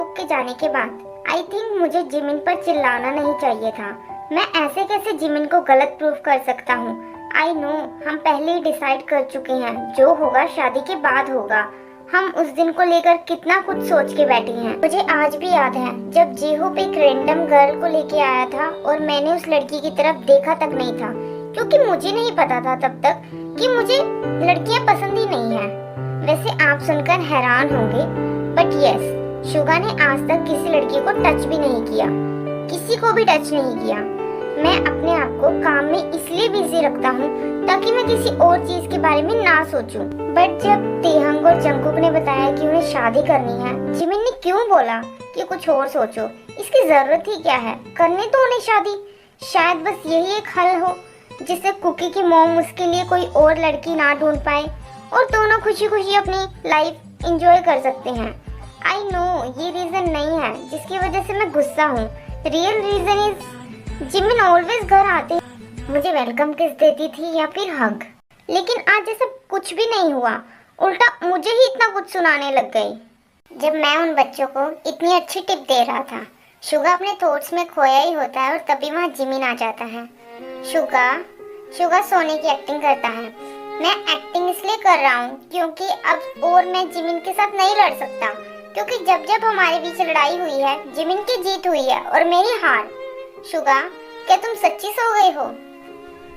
के जाने के बाद आई थिंक मुझे जिमिन पर चिल्लाना नहीं चाहिए था। मैं ऐसे कैसे जिमिन को गलत प्रूफ कर सकता हूँ। आई नो हम पहले ही डिसाइड कर चुके हैं, जो होगा शादी के बाद होगा। हम उस दिन को लेकर कितना कुछ सोच के बैठे हैं। मुझे आज भी याद है जब जेहोप एक रैंडम गर्ल को लेके आया था और मैंने उस लड़की की तरफ देखा तक नहीं था, क्योंकि मुझे नहीं पता था तब तक कि मुझे लड़कियां पसंद ही नहीं है। वैसे आप सुनकर हैरान होंगे, बट यस, शुगा ने आज तक किसी लड़की को टच भी नहीं किया, किसी को भी टच नहीं किया। मैं अपने आप को काम में इसलिए बिजी रखता हूँ ताकि मैं किसी और चीज के बारे में ना सोचूं। बट जब तेहंग और जंगकुक ने बताया कि उन्हें शादी करनी है, जिमिन ने क्यों बोला कि कुछ और सोचो, इसकी जरूरत ही क्या है, करने तो उन्हें शादी। शायद बस यही एक हल हो जिससे कुकी की मॉम उसके लिए कोई और लड़की ना ढूंढ पाए और दोनों खुशी खुशी अपनी लाइफ एंजॉय कर सकते हैं। आई नो ये रीजन नहीं है जिसकी वजह से मैं गुस्सा हूँ। Real reason is Jimin always घर आते मुझे वेलकम किस देती थी या फिर हग, लेकिन आज ऐसा कुछ भी नहीं हुआ, उल्टा मुझे ही इतना कुछ सुनाने लग गई। जब मैं उन बच्चों को इतनी अच्छी टिप दे रहा था, शुगा अपने थॉट्स में खोया ही होता है और तभी वहाँ जिमिन आ जाता है। शुगा सोने की एक्टिंग करता है। मैं एक्टिंग इसलिए कर रहा हूँ क्योंकि अब और मैं जिमिन के साथ नहीं लड़ सकता, क्योंकि जब जब हमारे बीच लड़ाई हुई है जिमिन की जीत हुई है और मेरी हार। शुगा, क्या तुम सच्ची सो गए हो?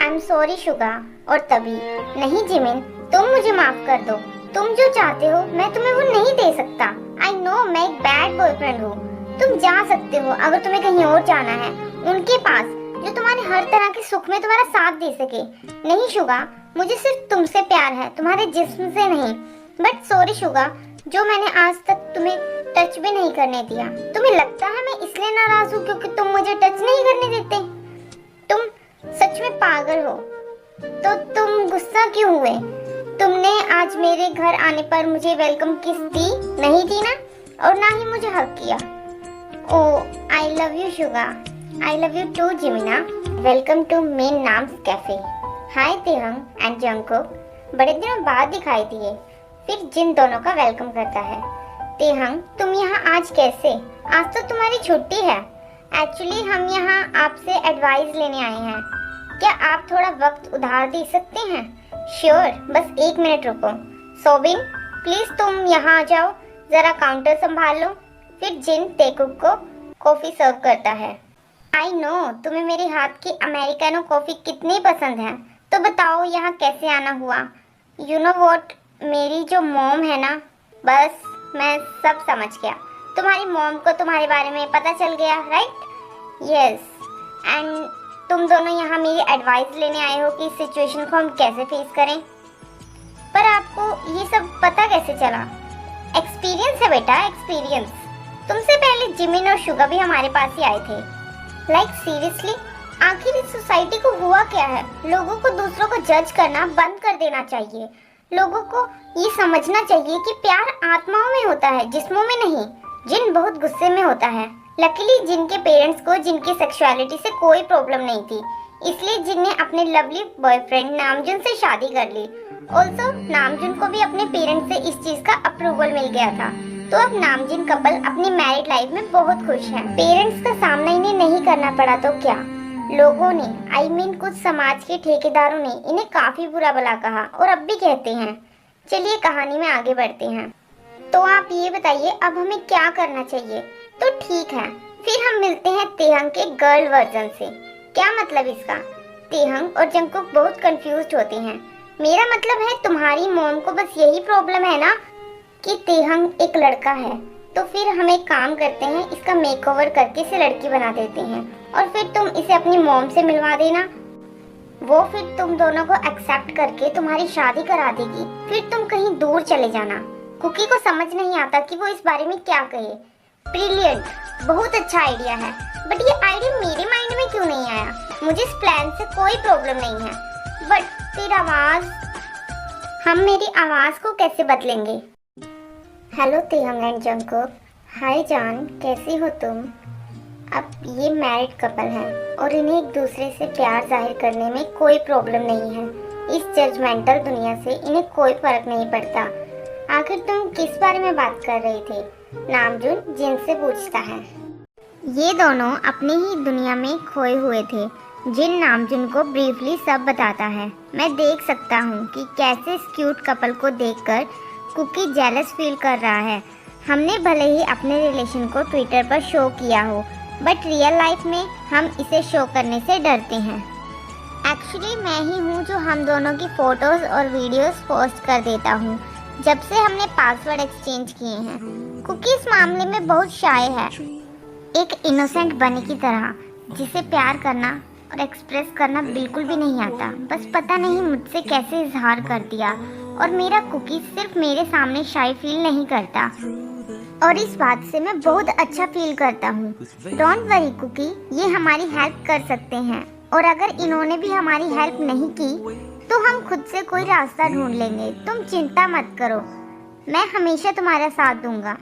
आई एम सॉरी शुगा। और तभी, नहीं जिमिन, तुम मुझे माफ कर दो। तुम जो चाहते हो मैं तुम्हें वो नहीं दे सकता। आई नो मैं एक बैड बॉयफ्रेंड हूँ। तुम जा सकते हो अगर तुम्हें कहीं और जाना है, उनके पास जो तुम्हारे हर तरह के सुख में तुम्हारा साथ दे सके। नहीं शुगा, मुझे सिर्फ तुमसे प्यार है, तुम्हारे जिस्म से नहीं। बट सॉरी शुगा, जो मैंने आज तक तुम्हें टच भी नहीं करने दिया। तुम्हें लगता है मैं इसलिए नाराज हूँ क्योंकि तुम मुझे टच नहीं करने देते? तुम सच में पागल हो। तो तुम गुस्सा क्यों हुए? तुमने आज मेरे घर आने पर मुझे वेलकम किस दी नहीं दी ना, और ना ही मुझे हक किया। Oh I love you Suga. I love you too जिमिना। Welcome to men names cafe. Hi Taehyung and Jungkook, बड़े दिनों बाद दिखाई दिए। फिर जिन दोनों का वेलकम करता है। तेहंग, तुम यहाँ आज कैसे? आज तो तुम्हारी छुट्टी है। एक्चुअली हम यहाँ आपसे एडवाइस लेने आए हैं। क्या आप थोड़ा वक्त उधार दे सकते हैं? श्योर, बस 1 मिनट रुको। सोबिन, प्लीज तुम यहाँ आ जाओ, जरा काउंटर संभाल लो। फिर जिन तेकुक को कॉफी सर्व करता है। आई नो तुम्हें मेरे हाथ की अमेरिकानो कॉफी कितनी पसंद है, तो बताओ यहाँ कैसे आना हुआ? यू नो व्हाट, मेरी जो मॉम है ना, बस मैं सब समझ गया। तुम्हारी मॉम को तुम्हारे बारे में पता चल गया, राइट? यस, एंड तुम दोनों यहाँ मेरी एडवाइस लेने आए हो कि इस सिचुएशन को हम कैसे फेस करें। पर आपको ये सब पता कैसे चला? एक्सपीरियंस है बेटा, एक्सपीरियंस। तुमसे पहले जिमिन और शुगा भी हमारे पास ही आए थे। लाइक सीरियसली, आखिर इस सोसाइटी को हुआ क्या है? लोगों को दूसरों को जज करना बंद कर देना चाहिए। लोगों को ये समझना चाहिए कि प्यार आत्माओं में होता है, जिस्मों में नहीं। जिन बहुत गुस्से में होता है। लकीली जिनके पेरेंट्स को जिनकी सेक्सुअलिटी से कोई प्रॉब्लम नहीं थी, इसलिए जिन ने अपने लवली बॉयफ्रेंड नामजुन से शादी कर ली। ऑल्सो नामजुन को भी अपने पेरेंट्स से इस चीज का अप्रूवल मिल गया था, तो अब नामजुन कपल अपनी मैरिड लाइफ में बहुत खुश है। पेरेंट्स का सामना इन्हें नहीं करना पड़ा तो क्या, लोगों ने, आई मीन कुछ समाज के ठेकेदारों ने इन्हें काफी बुरा भला कहा और अब भी कहते हैं। चलिए कहानी में आगे बढ़ते हैं। तो आप ये बताइए अब हमें क्या करना चाहिए? तो ठीक है, फिर हम मिलते हैं तेहंग के गर्ल वर्जन से। क्या मतलब इसका? तेहंग और जंगकुक बहुत कंफ्यूज्ड होते हैं। मेरा मतलब है तुम्हारी मॉम को बस यही प्रॉब्लम है ना कि तेहंग एक लड़का है, तो फिर हम एक काम करते हैं, इसका मेकओवर करके इसे लड़की बना देते हैं और फिर तुम इसे अपनी मॉम से मिलवा देना। वो फिर तुम दोनों को एक्सेप्ट करके तुम्हारी शादी करा देगी। फिर तुम कहीं दूर चले जाना। कुकी को समझ नहीं आता कि वो इस बारे में क्या कहे। ब्रिलियंट, बहुत अच्छा आइडिया है, बट ये आइडिया मेरे माइंड में क्यों नहीं आया? मुझे इस प्लान से कोई प्रॉब्लम नहीं है, बट फिर आवाज, हम मेरी आवाज को कैसे बदलेंगे? Hello Taehyung and Jungkook. Hi जान, कैसी हो तुम? अब ये मैरिड कपल है और इन्हें एक दूसरे से प्यार जाहिर करने में कोई प्रॉब्लम नहीं है। इस जजमेंटल दुनिया से इन्हें कोई फर्क नहीं पड़ता। आखिर तुम किस बारे में बात कर रही थी? नामजुन जिन से पूछता है। ये दोनों अपनी ही दुनिया में खोए हुए थे। जिन नामजुन को ब्रीफली सब बताता है। मैं देख सकता हूँ कि कैसे इस क्यूट कपल को देखकर कुकी जेलस फील कर रहा है। हमने भले ही अपने रिलेशन को ट्विटर पर शो किया हो, बट रियल लाइफ में हम इसे शो करने से डरते हैं। एक्चुअली मैं ही हूँ जो हम दोनों की फ़ोटोज़ और वीडियोस पोस्ट कर देता हूँ जब से हमने पासवर्ड एक्सचेंज किए हैं। कुकी इस मामले में बहुत शाय है, एक इनोसेंट बनी की तरह जिसे प्यार करना और एक्सप्रेस करना बिल्कुल भी नहीं आता। बस पता नहीं मुझसे कैसे इजहार कर दिया, और मेरा कुकी सिर्फ मेरे सामने शाय फील नहीं करता, और इस बात से मैं बहुत अच्छा फील करता हूँ। डोंट वरी कुकी, ये हमारी हेल्प कर सकते हैं, और अगर इन्होंने भी हमारी हेल्प नहीं की तो हम खुद से कोई रास्ता ढूंढ लेंगे। तुम चिंता मत करो, मैं हमेशा तुम्हारा साथ दूंगा।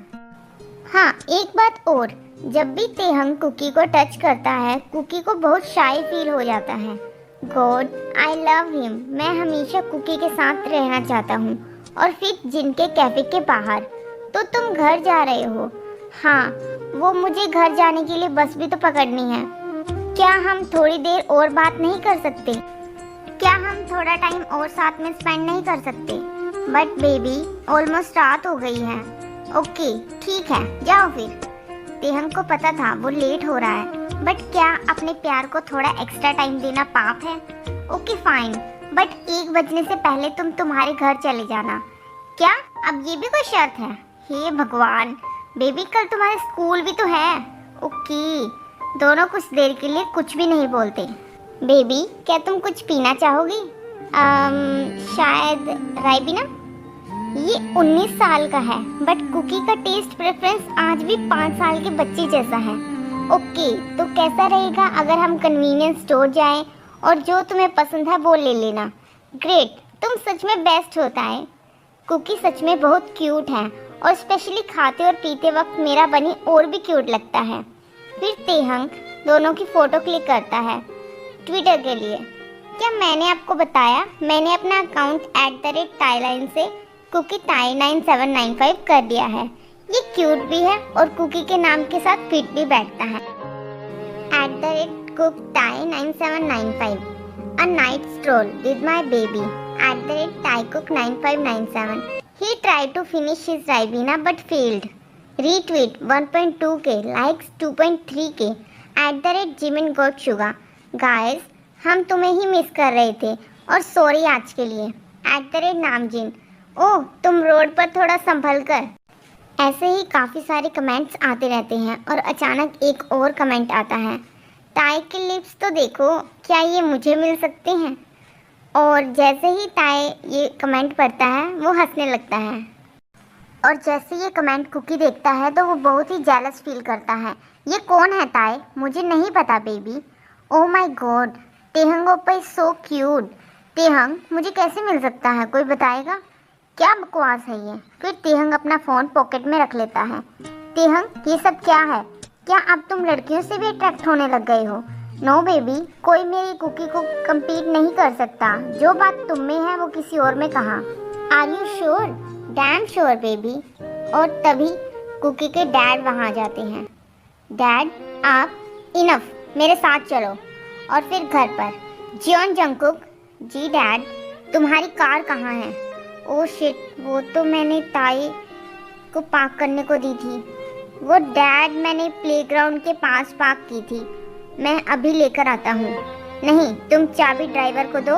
हाँ, एक बात और, जब भी तेहंग कुकी को टच करता है कुकी को बहुत शाय फील हो जाता है। God, I love him. मैं हमेशा कुकी के साथ रहना चाहता हूँ। और फिर जिनके कैफे के बाहर। तो तुम घर जा रहे हो? हाँ, वो मुझे घर जाने के लिए बस भी तो पकड़नी है। क्या हम थोड़ी देर और बात नहीं कर सकते? क्या हम थोड़ा टाइम और साथ में स्पेंड नहीं कर सकते? बट बेबी, ऑलमोस्ट रात हो गई है। ओके, ठीक है, जाओ फिर। तेहंग को पता था वो लेट हो रहा है, बट क्या अपने प्यार को थोड़ा एक्स्ट्रा टाइम देना पाप है? ओके फाइन, बट 1 बजने से पहले तुम तुम्हारे घर चले जाना। क्या अब ये भी कोई शर्त है? हे भगवान, बेबी कल तुम्हारे स्कूल भी तो है। ओके, दोनों कुछ देर के लिए कुछ भी नहीं बोलते। बेबी, क्या तुम कुछ पीना चाहोगी? शायद राइबिना। ये 19 साल का है, बट कुकी का टेस्ट प्रेफरेंस आज भी 5 साल के बच्चे जैसा है। ओके, तो कैसा रहेगा अगर हम कन्वीनियंस स्टोर जाएं और जो तुम्हें पसंद है वो ले लेना? ग्रेट, तुम सच में बेस्ट होता है। कुकी सच में बहुत क्यूट है, और स्पेशली खाते और पीते वक्त मेरा बनी और भी क्यूट लगता है। फिर तेहंग दोनों की फ़ोटो क्लिक करता है ट्विटर के लिए। क्या मैंने आपको बताया, मैंने अपना अकाउंट @टाइलाइन से कुकी टाई 9795 कर दिया है। ये क्यूट भी है और कुकी के नाम के साथ फिट भी बैठता है। @cooktie9795 A night stroll with my baby @taicook9597 He tried to finish his Ribena but failed. Retweet 1.2k, likes 2.3k @jimin_goat_sugar Guys, हम तुम्हें ही मिस कर रहे थे, और सॉरी आज के लिए @नामजिन। ओह, तुम रोड पर थोड़ा संभल कर। ऐसे ही काफ़ी सारे कमेंट्स आते रहते हैं, और अचानक एक और कमेंट आता है। ताई के लिप्स तो देखो, क्या ये मुझे मिल सकते हैं? और जैसे ही ताई ये कमेंट पढ़ता है वो हंसने लगता है, और जैसे ये कमेंट कुकी देखता है तो वो बहुत ही जेलस फील करता है। ये कौन है ताई? मुझे नहीं पता baby. Oh my God, Taehyung ओप्पा इज सो क्यूट। तेहंग, मुझे कैसे मिल सकता है, कोई बताएगा? क्या बकवास है ये? फिर तेहंग अपना फ़ोन पॉकेट में रख लेता है। तेहंग, ये सब क्या है? क्या अब तुम लड़कियों से भी अट्रैक्ट होने लग गए हो? नो बेबी, कोई मेरी कुकी को कम्पीट नहीं कर सकता। जो बात तुम में है वो किसी और में कहाँ। Are you sure? Damn sure baby. और तभी कुकी के डैड वहाँ आ जाते हैं। डैड, आप इनफ, मेरे साथ चलो। और फिर घर पर जियोन जंगकुक, जी डैड, तुम्हारी कार कहाँ है? ओह शिट, वो तो मैंने ताई को पार्क करने को दी थी। वो डैड, मैंने प्लेग्राउंड के पास पार्क की थी। मैं अभी लेकर आता हूँ। नहीं, तुम चाबी ड्राइवर को दो।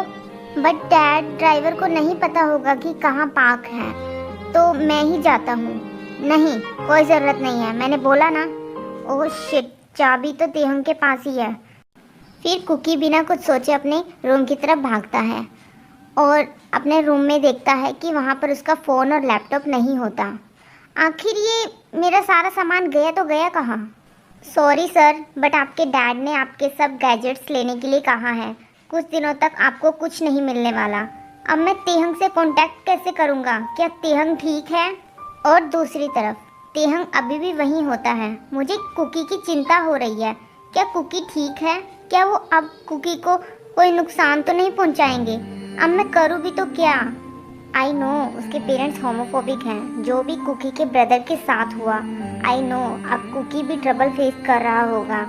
बट डैड, ड्राइवर को नहीं पता होगा कि कहाँ पार्क है, तो मैं ही जाता हूँ। नहीं, कोई ज़रूरत नहीं है, मैंने बोला ना। ओह शिट, चाबी तो तेहंग के पास ही है। फिर कुकी बिना कुछ सोचे अपने रूम की तरफ भागता है, और अपने रूम में देखता है कि वहाँ पर उसका फ़ोन और लैपटॉप नहीं होता। आखिर ये मेरा सारा सामान गया तो गया कहाँ? सॉरी सर, बट आपके डैड ने आपके सब गैजेट्स लेने के लिए कहा है। कुछ दिनों तक आपको कुछ नहीं मिलने वाला। अब मैं तेहंग से कांटेक्ट कैसे करूँगा? क्या तेहंग ठीक है? और दूसरी तरफ तेहंग अभी भी वहीं होता है। मुझे कुकी की चिंता हो रही है। क्या कुकी ठीक है? क्या वो अब कुकी को कोई नुकसान तो नहीं पहुँचाएंगे? अब मैं करूँ भी तो क्या? आई नो उसके पेरेंट्स होमोफोबिक हैं, जो भी कुकी के ब्रदर के साथ हुआ। आई नो अब कुकी भी ट्रबल फेस कर रहा होगा।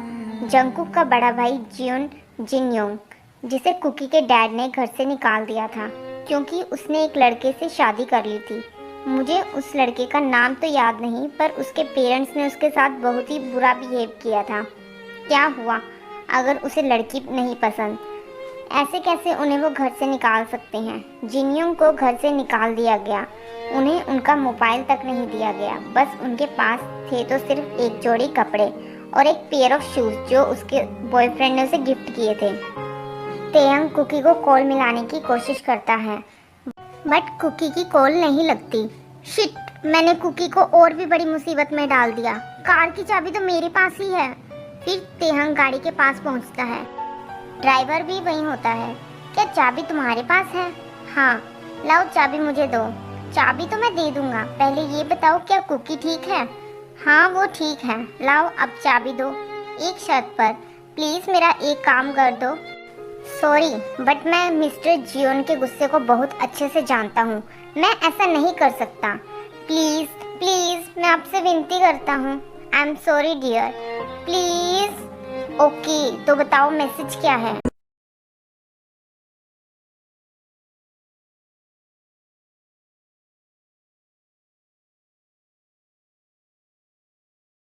जंगकुक का बड़ा भाई जिनयोंग, जिसे कुकी के डैड ने घर से निकाल दिया था क्योंकि उसने एक लड़के से शादी कर ली थी। मुझे उस लड़के का नाम तो याद नहीं, पर उसके पेरेंट्स ने उसके साथ बहुत ही बुरा बिहेव किया था। क्या हुआ अगर उसे लड़की नहीं पसंद? ऐसे कैसे उन्हें वो घर से निकाल सकते हैं? जिनयोंग को घर से निकाल दिया गया, उन्हें उनका मोबाइल तक नहीं दिया गया। बस उनके पास थे तो सिर्फ एक जोड़ी कपड़े और एक पेयर ऑफ शूज जो उसके बॉयफ्रेंड ने उसे गिफ्ट किए थे। तेयंग कुकी को कॉल मिलाने की कोशिश करता है, बट कुकी की कॉल नहीं लगती। शिट, मैंने कुकी को और भी बड़ी मुसीबत में डाल दिया। कार की चाबी तो मेरे पास ही है। फिर तेहंग गाड़ी के पास पहुंचता है। ड्राइवर भी वहीं होता है। क्या चाबी तुम्हारे पास है? हाँ, लाओ चाबी मुझे दो। चाबी तो मैं दे दूंगा, पहले ये बताओ क्या कुकी ठीक है? हाँ वो ठीक है, लाओ अब चाबी दो। एक शर्त पर, प्लीज़ मेरा एक काम कर दो। सॉरी, बट मैं मिस्टर जियोन के गुस्से को बहुत अच्छे से जानता हूँ। मैं ऐसा नहीं कर सकता। प्लीज़ प्लीज़ मैं आपसे विनती करता हूँ। I am sorry dear, please. Okay, तो बताओ मैसेज क्या है?